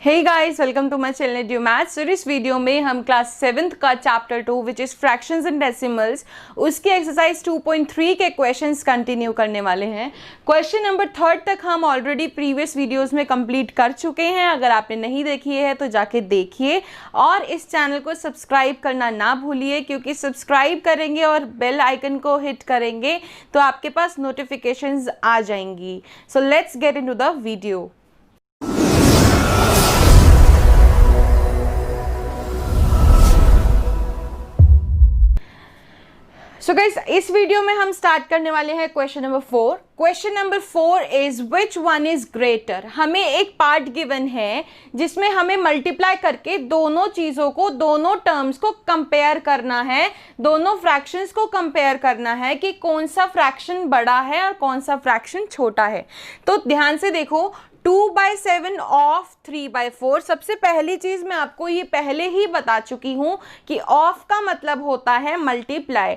Hey guys, welcome to my channel due maths. और इस video में हम क्लास 7th का chapter 2 which is fractions and decimals उसकी एक्सरसाइज 2.3 के क्वेश्चंस कंटिन्यू करने वाले हैं। क्वेश्चन नंबर 3 तक हम ऑलरेडी प्रीवियस वीडियोस में कंप्लीट कर चुके हैं। अगर आपने नहीं देखी है तो जाके देखिए और इस चैनल को सब्सक्राइब करना ना भूलिए, क्योंकि सब्सक्राइब करेंगे और बेल आइकन को हिट करेंगे तो आपके पास नोटिफिकेशंस आ जाएंगी। So let's get into the video. So guys, इस वीडियो में हम स्टार्ट करने वाले हैं question number 4। Question number 4 is which one is greater. हमें एक पार्ट गिवन है जिसमें हमें मल्टीप्लाई करके दोनों चीज़ों को, दोनों टर्म्स को कंपेयर करना है, दोनों फ्रैक्शंस को कंपेयर करना है कि कौन सा फ्रैक्शन बड़ा है और कौन सा फ्रैक्शन छोटा है। तो ध्यान से देखो, 2/7 ऑफ 3/4। सबसे पहली चीज़ मैं आपको ये पहले ही बता चुकी हूँ कि ऑफ का मतलब होता है मल्टीप्लाई।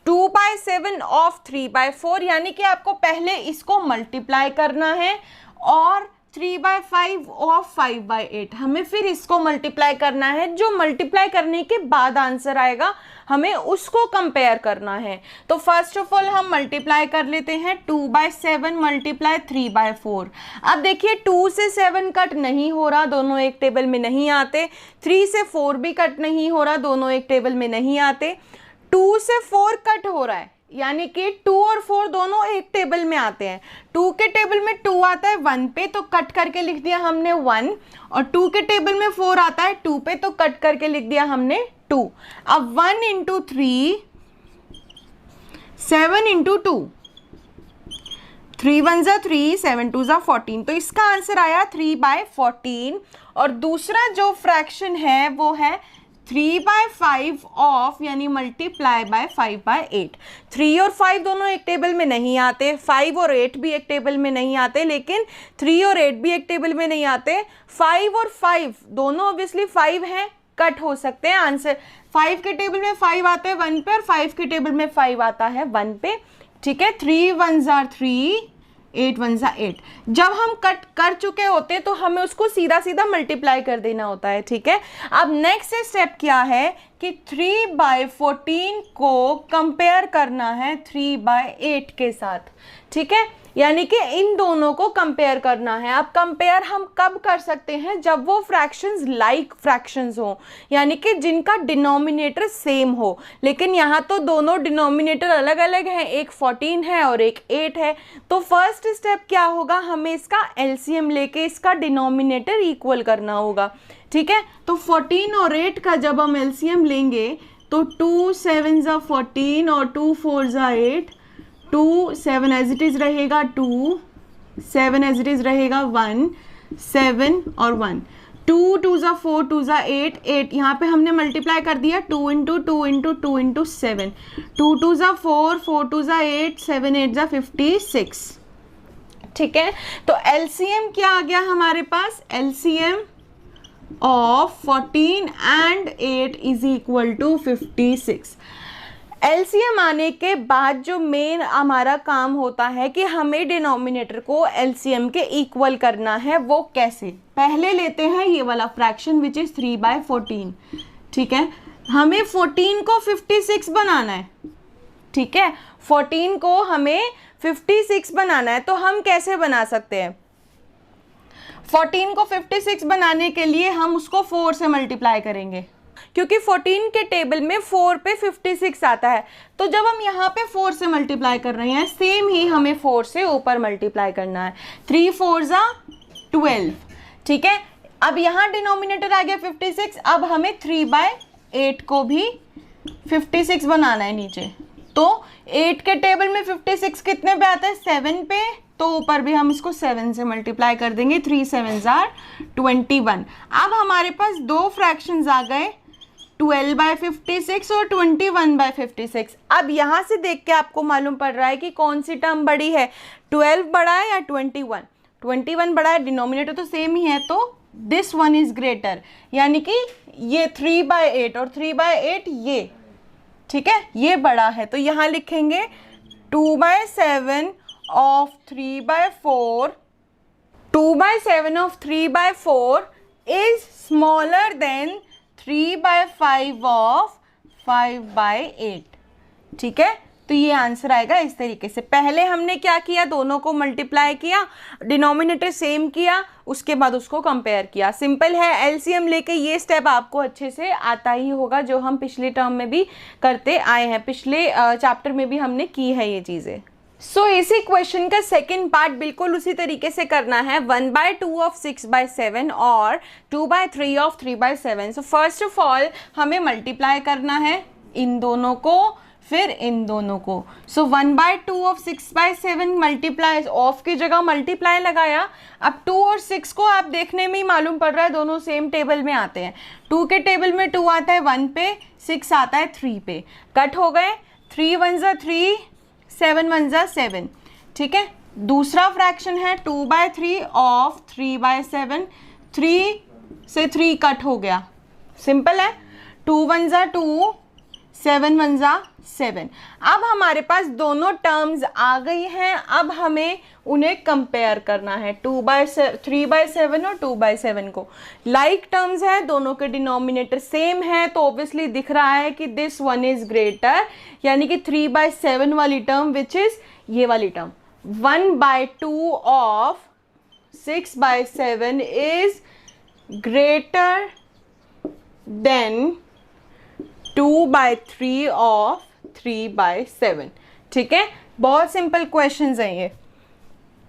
2/7 ऑफ 3/4 यानी कि आपको पहले इसको मल्टीप्लाई करना है और 3/5 ऑफ 5/8 हमें फिर इसको मल्टीप्लाई करना है। जो मल्टीप्लाई करने के बाद आंसर आएगा हमें उसको कंपेयर करना है। तो फर्स्ट ऑफ ऑल हम मल्टीप्लाई कर लेते हैं। 2/7 मल्टीप्लाई 3/4। अब देखिए 2 से 7 कट नहीं हो रहा, दोनों एक टेबल में नहीं आते। 3 से 4 भी कट नहीं हो रहा, दोनों एक टेबल में नहीं आते। 2 से 4 कट हो रहा है, यानी कि 2 और 4 दोनों एक टेबल में आते हैं। 2 के टेबल में 2 आता है 1 पे, तो कट करके लिख दिया हमने 1, और 2 के टेबल में 4 आता है 2 पे, तो कट करके लिख दिया हमने 2। अब 1 इंटू 3, 7 इंटू 2, 3 1 जा 3, 7 2 जा 14। तो इसका आंसर आया 3/14। और दूसरा जो फ्रैक्शन है वो है 3/5 ऑफ, यानी मल्टीप्लाई बाय 5/8। 3 और 5 दोनों एक टेबल में नहीं आते, 5 और 8 भी एक टेबल में नहीं आते, लेकिन 3 और 8 भी एक टेबल में नहीं आते। 5 और 5 दोनों ऑब्वियसली 5 हैं, कट हो सकते हैं। आंसर 5 के टेबल में 5 आता है 1 पे और 5 के टेबल में 5 आता है 1 पे। ठीक है, 3 1 जा 3, 8 1 जा 8। जब हम कट कर चुके होते हैं तो हमें उसको सीधा सीधा मल्टीप्लाई कर देना होता है। ठीक है, अब नेक्स्ट स्टेप क्या है कि 3/14 को कंपेयर करना है 3/8 के साथ। ठीक है, यानी कि इन दोनों को कंपेयर करना है। अब कंपेयर हम कब कर सकते हैं? जब वो फ्रैक्शंस लाइक फ्रैक्शंस हो, यानी कि जिनका डिनोमिनेटर सेम हो। लेकिन यहाँ तो दोनों डिनोमिनेटर अलग अलग हैं, एक 14 है और एक 8 है। तो फर्स्ट स्टेप क्या होगा, हमें इसका एलसीएम लेके इसका डिनोमिनेटर इक्वल करना होगा। ठीक है, तो 14 और 8 का जब हम एलसीएम लेंगे तो 2 7 जा 14 और 2 4 जा 8, 2 7 एज इट इज रहेगा, 2 7 एज इट इज रहेगा, 1 7 और 1, 2 2 जा 4, 2 जा 8, 8 यहाँ पे हमने मल्टीप्लाई कर दिया 2 इंटू 2 इंटू 2 इंटू 7, 2 2 जा 4, 4 2 जा 8, 7 8 जा 56। ठीक है, तो एलसीएम क्या आ गया हमारे पास? LCM of 14 and 8 is equal to 56। LCM आने के बाद जो मेन हमारा काम होता है कि हमें डिनोमिनेटर को एलसीएम के इक्वल करना है। वो कैसे? पहले लेते हैं ये वाला फ्रैक्शन विच इज 3/14। ठीक है, हमें 14 को 56 बनाना है। ठीक है, 14 को हमें 56 बनाना है। तो हम कैसे बना सकते हैं? 14 को 56 बनाने के लिए हम उसको 4 से मल्टीप्लाई करेंगे, क्योंकि 14 के टेबल में 4 पे 56 आता है। तो जब हम यहाँ पे 4 से मल्टीप्लाई कर रहे हैं, सेम ही हमें 4 से ऊपर मल्टीप्लाई करना है। 3 4 जा 12। ठीक है, अब यहाँ डिनोमिनेटर आ गया 56। अब हमें 3/8 को भी 56 बनाना है नीचे। तो 8 के टेबल में 56 कितने पे आता है? 7 पे, तो ऊपर भी हम इसको 7 से मल्टीप्लाई कर देंगे। 3 7 जा 21। अब हमारे पास दो फ्रैक्शंस आ गए, 12/56 और 21/56। अब यहाँ से देख के आपको मालूम पड़ रहा है कि कौन सी टर्म बड़ी है, 12 बड़ा है या 21? 21 बड़ा है, डिनोमिनेटर तो सेम ही है, तो दिस वन इज ग्रेटर, यानी कि ये 3/8 और 3/8 ये। ठीक है, ये बड़ा है। तो यहाँ लिखेंगे 2/7 of 3/4, 2/7 of 3/4 is smaller than 3/5 of 5/8। ठीक है, तो ये आंसर आएगा इस तरीके से। पहले हमने क्या किया, दोनों को मल्टीप्लाई किया, डिनोमिनेटर सेम किया, उसके बाद उसको कंपेयर किया। सिंपल है, एलसीएम लेके ये स्टेप आपको अच्छे से आता ही होगा, जो हम पिछले टर्म में भी करते आए हैं, पिछले चैप्टर में भी हमने की है ये चीज़ें। सो इसी क्वेश्चन का सेकंड पार्ट बिल्कुल उसी तरीके से करना है, 1/2 ऑफ 6/7 और 2/3 of 3/7। So first of all हमें मल्टीप्लाई करना है इन दोनों को, फिर इन दोनों को। सो 1/2 ऑफ 6/7 मल्टीप्लाई, ऑफ की जगह मल्टीप्लाई लगाया। अब 2 और 6 को आप देखने में ही मालूम पड़ रहा है दोनों सेम टेबल में आते हैं। 2 के टेबल में 2 आता है 1 पे, 6 आता है 3 पे, कट हो गए। 3 1 जा 3, 7 1 जा 7। ठीक है, दूसरा फ्रैक्शन है 2/3 ऑफ 3/7, 3 से 3 कट हो गया, सिंपल है। 2 1 जा 2, 7 1 जा 7। अब हमारे पास दोनों टर्म्स आ गई हैं, अब हमें उन्हें कंपेयर करना है, 3/7 और 2/7 को। लाइक टर्म्स है, दोनों के डिनोमिनेटर सेम है, तो ऑब्वियसली दिख रहा है कि दिस वन इज ग्रेटर, यानी कि 3/7 वाली टर्म विच इज ये वाली term. 1/2 of 6/7 is greater than 2/3 of 3/7। ठीक है, बहुत सिंपल क्वेश्चंस हैं ये।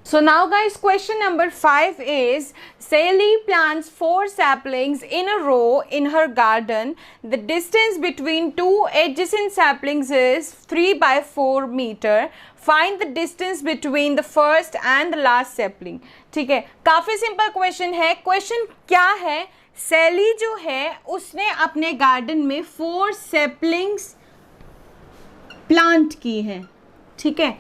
So now guys, question number 5 is Sally plants 4 saplings in a row in her garden. The distance between 2 adjacent saplings is 3/4 meter. Find the distance between the first and the last sapling. ठीक है, काफ़ी simple question है। Question क्या है, सैली जो है उसने अपने गार्डन में 4 सैपलिंग्स प्लांट की हैं। ठीक है,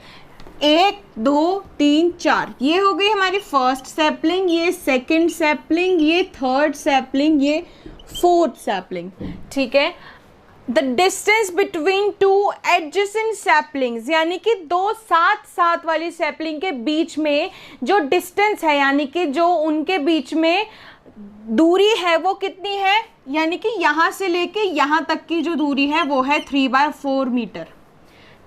1 2 3 4, ये हो गई हमारी फर्स्ट सैपलिंग, ये सेकंड सैपलिंग, ये थर्ड सैपलिंग, ये फोर्थ सैपलिंग। ठीक है, the distance between 2 adjacent saplings, यानी कि 2 साथ साथ वाली सैपलिंग के बीच में जो डिस्टेंस है, यानी कि जो उनके बीच में दूरी है वो कितनी है, यानी कि यहाँ से लेके यहाँ तक की जो दूरी है वो है 3/4 मीटर।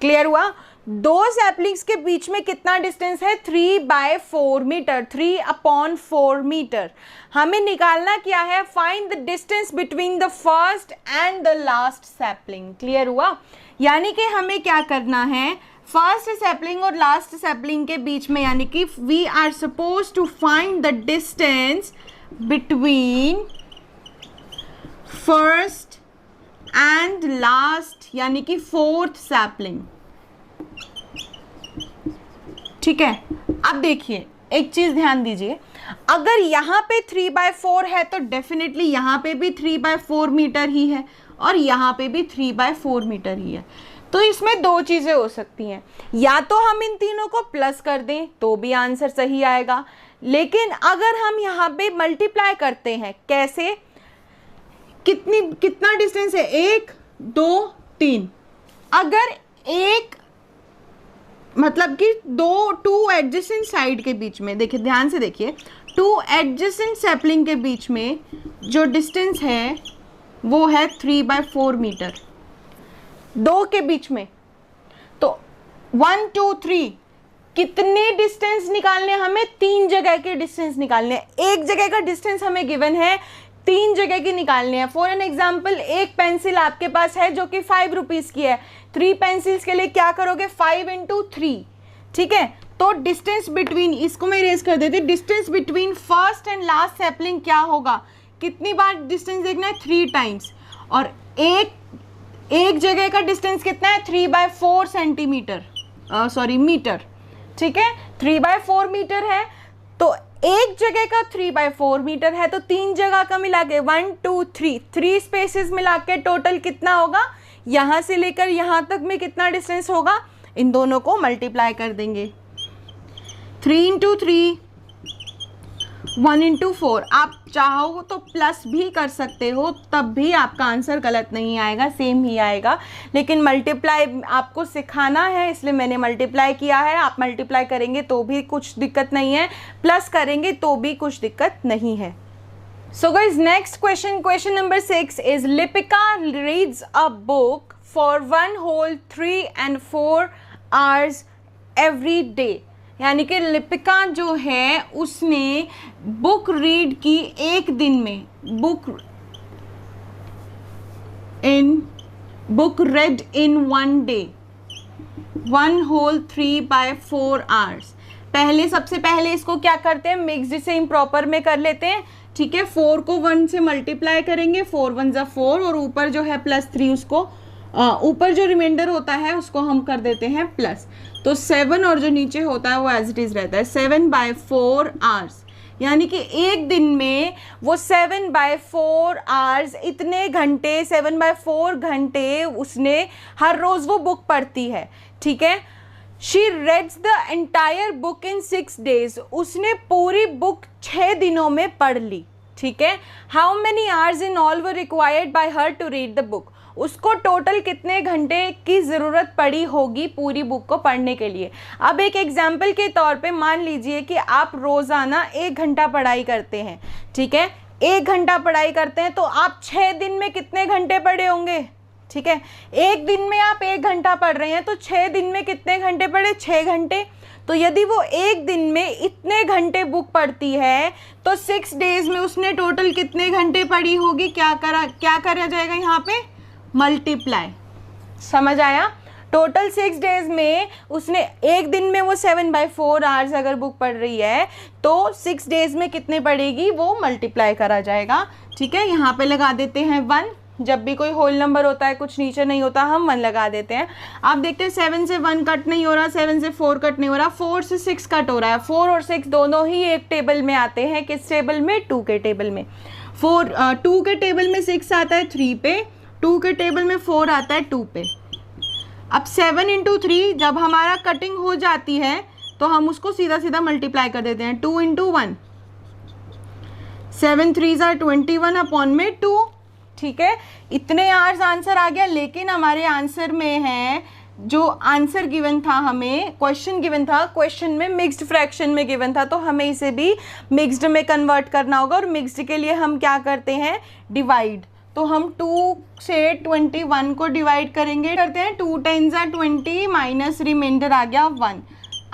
क्लियर हुआ? 2 सैपलिंग्स के बीच में कितना डिस्टेंस है, 3/4 मीटर, 3/4 मीटर। हमें निकालना क्या है, find the distance between the first and the last sapling. Clear हुआ? यानी कि हमें क्या करना है, फर्स्ट सैपलिंग और लास्ट सैपलिंग के बीच में, यानी कि we are suppose to find the distance between first and last, यानी कि फोर्थ सैपलिंग। ठीक है, अब देखिए एक चीज ध्यान दीजिए, अगर यहाँ पे 3/4 है तो डेफिनेटली यहाँ पे भी 3/4 मीटर ही है और यहाँ पे भी 3/4 मीटर ही है। तो इसमें 2 चीज़ें हो सकती हैं, या तो हम इन तीनों को प्लस कर दें तो भी आंसर सही आएगा, लेकिन अगर हम यहाँ पे मल्टीप्लाई करते हैं, कैसे, कितना डिस्टेंस है, 1 2 3, अगर एक मतलब कि 2 एडजेसेंट साइड के बीच में, देखिए ध्यान से देखिए, 2 एडजेसेंट सैपलिंग के बीच में जो डिस्टेंस है वो है 3/4 मीटर, 2 के बीच में। तो 1 2 3 कितने डिस्टेंस निकालने, हमें 3 जगह के डिस्टेंस निकालने हैं। एक जगह का डिस्टेंस हमें गिवन है, 3 जगह की निकालने हैं। फॉर एन एग्जाम्पल, एक पेंसिल आपके पास है जो कि 5 रुपीज़ की है, 3 पेंसिल्स के लिए क्या करोगे, 5 × 3। ठीक है, तो डिस्टेंस बिटवीन, इसको मैं इरेज कर देती हूँ, distance between first and last sapling क्या होगा, कितनी बार डिस्टेंस देखना है, 3 टाइम्स। और एक जगह का डिस्टेंस कितना है, 3/4 सेंटीमीटर, सॉरी मीटर। ठीक है, 3/4 मीटर है, तो एक जगह का 3/4 मीटर है, तो 3 जगह का मिला के 1 2 3 स्पेसेस मिला के टोटल कितना होगा, यहाँ से लेकर यहाँ तक में कितना डिस्टेंस होगा, इन दोनों को मल्टीप्लाई कर देंगे। 3 × 3, 1 × 4, आप चाहो तो प्लस भी कर सकते हो, तब भी आपका आंसर गलत नहीं आएगा, सेम ही आएगा। लेकिन मल्टीप्लाई आपको सिखाना है, इसलिए मैंने मल्टीप्लाई किया है। आप मल्टीप्लाई करेंगे तो भी कुछ दिक्कत नहीं है, प्लस करेंगे तो भी कुछ दिक्कत नहीं है। So guys, next question number 6 is Lipika reads a book for 1 whole 3 and 4 hours every day. यानी कि लिपिका जो है उसने बुक रीड की एक दिन में, book red in 1 day 1 whole 3 by 4 hours. सबसे पहले इसको क्या करते हैं, मिक्स्ड से इम्प्रॉपर में कर लेते हैं. ठीक है, 4 को 1 से मल्टीप्लाई करेंगे, 4 1 जा 4 और ऊपर जो है +3 उसको ऊपर जो रिमाइंडर होता है उसको हम कर देते हैं प्लस. तो 7 और जो नीचे होता है वो एज इट इज रहता है. 7/4 आवर्स, यानी कि एक दिन में वो 7/4 आवर्स, इतने घंटे, 7/4 घंटे उसने हर रोज वो बुक पढ़ती है. ठीक है, she reads the entire book in 6 days. उसने पूरी बुक 6 दिनों में पढ़ ली. ठीक है, how many hours in all were required by her to read the book. उसको टोटल कितने घंटे की ज़रूरत पड़ी होगी पूरी बुक को पढ़ने के लिए. अब एक एग्जाम्पल के तौर पे मान लीजिए कि आप रोज़ाना 1 घंटा पढ़ाई करते हैं. ठीक है, 1 घंटा पढ़ाई करते हैं तो आप 6 दिन में कितने घंटे पढ़े होंगे. ठीक है, एक दिन में आप 1 घंटा पढ़ रहे हैं तो 6 दिन में कितने घंटे पढ़े, 6 घंटे. तो यदि वो एक दिन में इतने घंटे बुक पढ़ती है तो 6 days में उसने टोटल कितने घंटे पढ़ी होगी. क्या करा जाएगा यहाँ पे, मल्टीप्लाई. समझ आया. टोटल 6 days में उसने, एक दिन में वो 7/4 आवर्स अगर बुक पढ़ रही है तो 6 days में कितने पढ़ेगी, वो मल्टीप्लाई करा जाएगा. ठीक है, यहाँ पे लगा देते हैं 1. जब भी कोई होल नंबर होता है, कुछ नीचे नहीं होता, हम 1 लगा देते हैं. आप देखते हैं 7 से 1 कट नहीं हो रहा, 7 से 4 कट नहीं हो रहा, 4 से 6 कट हो रहा है. 4 और 6 दोनों ही एक टेबल में आते हैं. किस टेबल में, 2 के टेबल में. 2 के टेबल में 6 आता है 3 पे, 2 के टेबल में 4 आता है 2 पे. अब 7 × 3 जब हमारा कटिंग हो जाती है तो हम उसको सीधा सीधा मल्टीप्लाई कर देते हैं. 2 × 1, 7 3s are 21/2. ठीक है, इतने आवर्स आंसर आ गया. लेकिन हमारे आंसर में है, जो आंसर गिवन था, हमें क्वेश्चन गिवन था, क्वेश्चन में मिक्स्ड फ्रैक्शन में गिवन था, तो हमें इसे भी मिक्स्ड में कन्वर्ट करना होगा. और मिक्स्ड के लिए हम क्या करते हैं, डिवाइड. तो हम 2 से 21 को डिवाइड करेंगे, करते हैं 2 10s are 20 माइनस रिमाइंडर आ गया 1.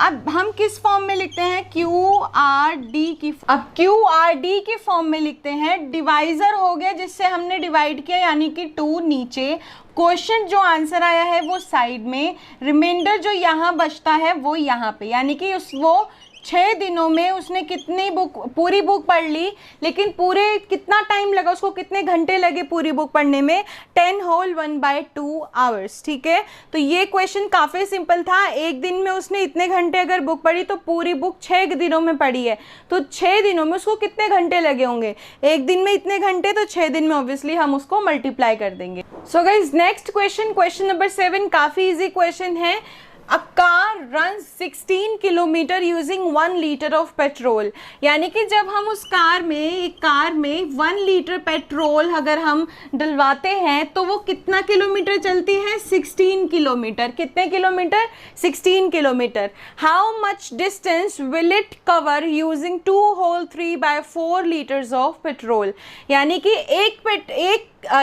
अब हम किस फॉर्म में लिखते हैं, QRD की. अब QRD के फॉर्म में लिखते हैं. डिवाइजर हो गया जिससे हमने डिवाइड किया, यानी कि 2 नीचे, क्वेश्चन जो आंसर आया है वो साइड में, रिमाइंडर जो यहाँ बचता है वो यहाँ पे. यानी कि वो 6 दिनों में उसने कितनी पूरी बुक पढ़ ली. लेकिन पूरे कितना टाइम लगा उसको, कितने घंटे लगे पूरी बुक पढ़ने में, 10 whole 1/2 आवर्स. ठीक है, तो ये क्वेश्चन काफ़ी सिंपल था. एक दिन में उसने इतने घंटे अगर बुक पढ़ी तो पूरी बुक 6 दिनों में पढ़ी है, तो 6 दिनों में उसको कितने घंटे लगे होंगे. एक दिन में इतने घंटे, तो 6 दिन में ऑब्वियसली हम उसको मल्टीप्लाई कर देंगे. So guys, next question number 7 काफ़ी ईजी क्वेश्चन है. A car runs 16 kilometre using 1 litre of petrol. यानी कि जब हम उस कार में 1 लीटर पेट्रोल अगर हम डलवाते हैं तो वो कितना किलोमीटर चलती है, 16 किलोमीटर. कितने kilometre, 16 kilometre. How much distance will it cover using 2 whole 3/4 litres of petrol. यानी कि एक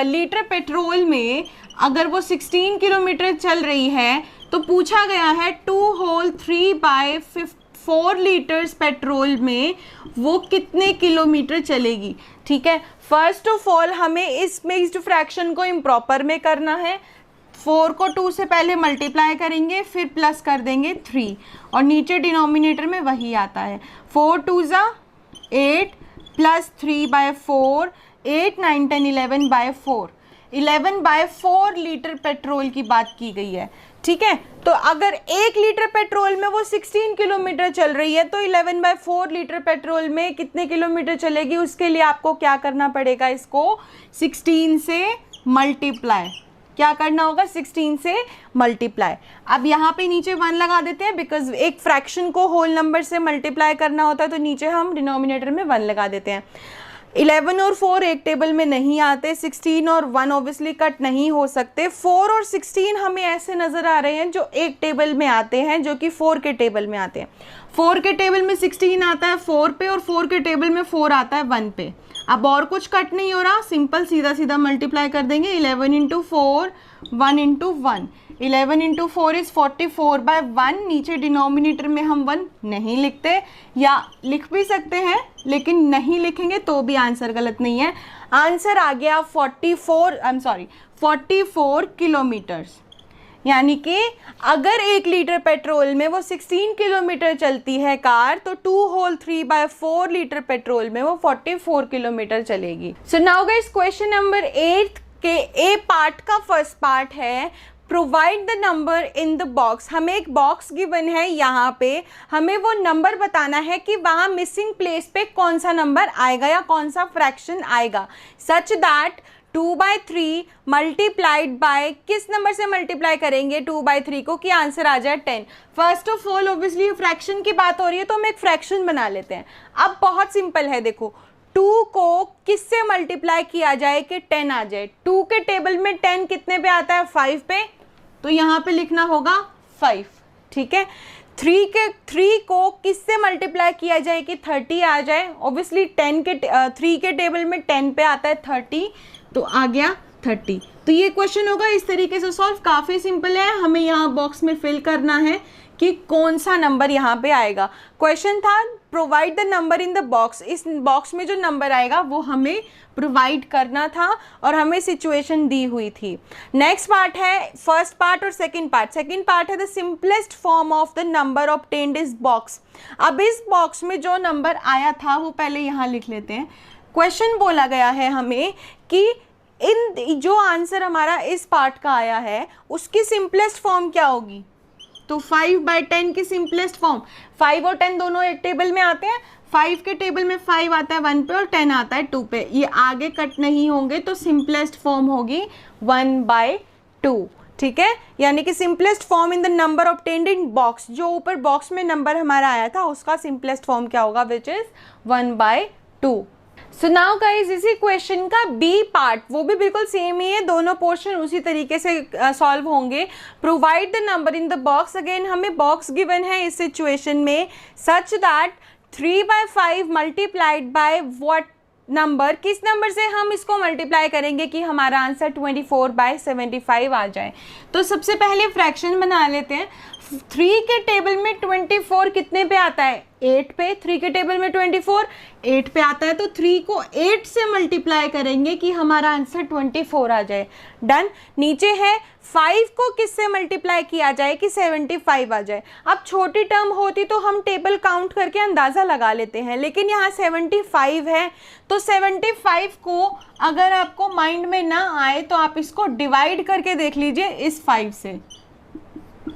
लीटर पेट्रोल में अगर वो 16 किलोमीटर चल रही है तो पूछा गया है 2 whole 3/4 लीटर्स पेट्रोल में वो कितने किलोमीटर चलेगी. ठीक है, फर्स्ट ऑफ ऑल हमें इस मिक्स्ड फ्रैक्शन को इम्प्रॉपर में करना है. 4 को 2 से पहले मल्टीप्लाई करेंगे, फिर प्लस कर देंगे 3, और नीचे डिनोमिनेटर में वही आता है. 4 2s 8 प्लस 3/4, 8 9 10 11/4. 11/4 लीटर पेट्रोल की बात की गई है. ठीक है, तो अगर 1 लीटर पेट्रोल में वो 16 किलोमीटर चल रही है तो 11/4 लीटर पेट्रोल में कितने किलोमीटर चलेगी. उसके लिए आपको क्या करना पड़ेगा, इसको 16 से मल्टीप्लाई. क्या करना होगा, 16 से मल्टीप्लाई. अब यहाँ पे नीचे 1 लगा देते हैं, बिकॉज एक फ्रैक्शन को होल नंबर से मल्टीप्लाई करना होता है, तो नीचे हम डिनोमिनेटर में 1 लगा देते हैं. 11 और 4 एक टेबल में नहीं आते, 16 और 1 ऑब्वियसली कट नहीं हो सकते. 4 और 16 हमें ऐसे नज़र आ रहे हैं जो एक टेबल में आते हैं, जो कि 4 के टेबल में आते हैं. 4 के टेबल में 16 आता है 4 पे और 4 के टेबल में 4 आता है 1 पे। अब और कुछ कट नहीं हो रहा, सिंपल सीधा सीधा मल्टीप्लाई कर देंगे। 11 इंटू 4 1 इंटू 1, 11 इंटू 4 इज़ 44/1। नीचे डिनोमिनेटर में हम 1 नहीं लिखते, या लिख भी सकते हैं लेकिन नहीं लिखेंगे तो भी आंसर गलत नहीं है। आंसर आ गया 44 किलोमीटर्स। यानी कि अगर 1 लीटर पेट्रोल में वो 16 किलोमीटर चलती है कार, तो 2 होल 3/4 लीटर पेट्रोल में वो 44 किलोमीटर चलेगी। So now guys, question number 8 के ए पार्ट का फर्स्ट पार्ट है provide the number in the box. हमें एक बॉक्स गिवन है, यहाँ पे हमें वो नंबर बताना है कि वहाँ मिसिंग प्लेस पे कौन सा नंबर आएगा या कौन सा फ्रैक्शन आएगा, सच दैट 2/3 मल्टीप्लाइड बाय किस नंबर से मल्टीप्लाई करेंगे 2/3 को कि आंसर आ जाए 10। First of all obviously fraction की बात हो रही है तो हम एक फ्रैक्शन बना लेते हैं। अब बहुत सिंपल है, देखो 2 को किससे मल्टीप्लाई किया जाए कि 10 आ जाए। 2 के टेबल में 10 कितने पे आता है 5 पे, तो यहाँ पे लिखना होगा 5, ठीक है। 3 को किससे मल्टीप्लाई किया जाए कि 30 आ जाए। ऑब्वियसली 3 के टेबल में 10 पे आता है 30, तो आ गया 30। तो ये क्वेश्चन होगा इस तरीके से सॉल्व, काफ़ी सिंपल है। हमें यहाँ बॉक्स में फिल करना है कि कौन सा नंबर यहाँ पे आएगा। क्वेश्चन था provide the number in the box, इस बॉक्स में जो नंबर आएगा वो हमें प्रोवाइड करना था और हमें सिचुएशन दी हुई थी। नेक्स्ट पार्ट है फर्स्ट पार्ट और सेकंड पार्ट। सेकंड पार्ट है the simplest form of the number obtained इस बॉक्स। अब इस बॉक्स में जो नंबर आया था वो पहले यहाँ लिख लेते हैं। क्वेश्चन बोला गया है हमें कि इन जो आंसर हमारा इस पार्ट का आया है उसकी सिंपलेस्ट फॉर्म क्या होगी, तो 5/10 की सिंपलेस्ट फॉर्म। 5 और 10 दोनों एक टेबल में आते हैं, 5 के टेबल में 5 आता है 1 पे और 10 आता है 2 पे, ये आगे कट नहीं होंगे, तो सिंपलेस्ट फॉर्म होगी 1/2, ठीक है। यानी कि simplest form in the number obtained in box, जो ऊपर बॉक्स में नंबर हमारा आया था उसका सिंपलेस्ट फॉर्म क्या होगा, which is 1/2। So now guys, इसी क्वेश्चन का बी पार्ट वो भी बिल्कुल सेम ही है, दोनों पोर्शन उसी तरीके से सॉल्व होंगे। Provide the number in the box. Again हमें बॉक्स गिवन है इस सिचुएशन में, such that 3/5 multiplied by what number, किस नंबर से हम इसको मल्टीप्लाई करेंगे कि हमारा आंसर 24/75 आ जाए। तो सबसे पहले फ्रैक्शन बना लेते हैं। 3 के टेबल में 24 कितने पे आता है, 8 पे। 3 के टेबल में 24 8 पे आता है, तो 3 को 8 से मल्टीप्लाई करेंगे कि हमारा आंसर 24 आ जाए। डन। नीचे है 5 को किससे मल्टीप्लाई किया जाए कि 75 आ जाए। अब छोटी टर्म होती तो हम टेबल काउंट करके अंदाज़ा लगा लेते हैं, लेकिन यहाँ 75 है, तो 75 को अगर आपको माइंड में ना आए तो आप इसको डिवाइड करके देख लीजिए इस 5 से,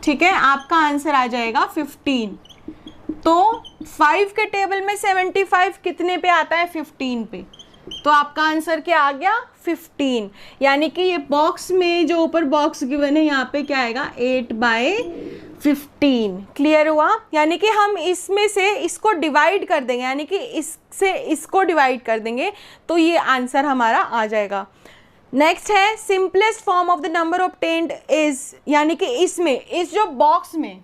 ठीक है। आपका आंसर आ जाएगा 15। तो 5 के टेबल में 75 कितने पे आता है, 15 पे, तो आपका आंसर क्या आ गया 15। यानी कि ये बॉक्स में जो ऊपर बॉक्स गिवन है यहाँ पे क्या आएगा 8/15। क्लियर हुआ। यानी कि हम इसमें से इसको डिवाइड कर देंगे, यानी कि इससे इसको डिवाइड कर देंगे तो ये आंसर हमारा आ जाएगा। नेक्स्ट है simplest form of the number obtained is, यानी कि इसमें इस जो बॉक्स में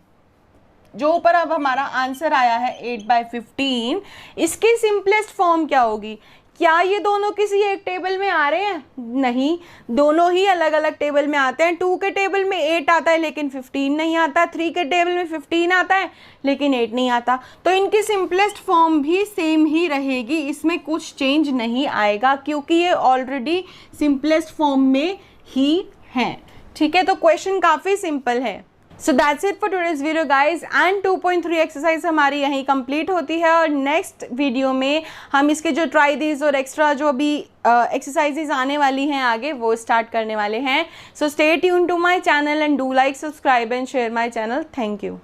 जो ऊपर अब हमारा आंसर आया है 8/15, इसकी सिंपलेस्ट फॉर्म क्या होगी। क्या ये दोनों किसी एक टेबल में आ रहे हैं, नहीं, दोनों ही अलग अलग टेबल में आते हैं। 2 के टेबल में 8 आता है लेकिन 15 नहीं आता, 3 के टेबल में 15 आता है लेकिन 8 नहीं आता, तो इनकी सिंपलेस्ट फॉर्म भी सेम ही रहेगी, इसमें कुछ चेंज नहीं आएगा क्योंकि ये ऑलरेडी सिंपलेस्ट फॉर्म में ही हैं, ठीक है। तो क्वेश्चन काफ़ी सिंपल है। So that's it for today's video guys, and 2.3 exercise हमारी यहीं कंप्लीट होती है, और नेक्स्ट वीडियो में हम इसके जो ट्राई दीज और एक्स्ट्रा जो अभी एक्सरसाइजेज आने वाली हैं आगे वो स्टार्ट करने वाले हैं। So stay tune to my channel and do like, subscribe and share my channel. Thank you.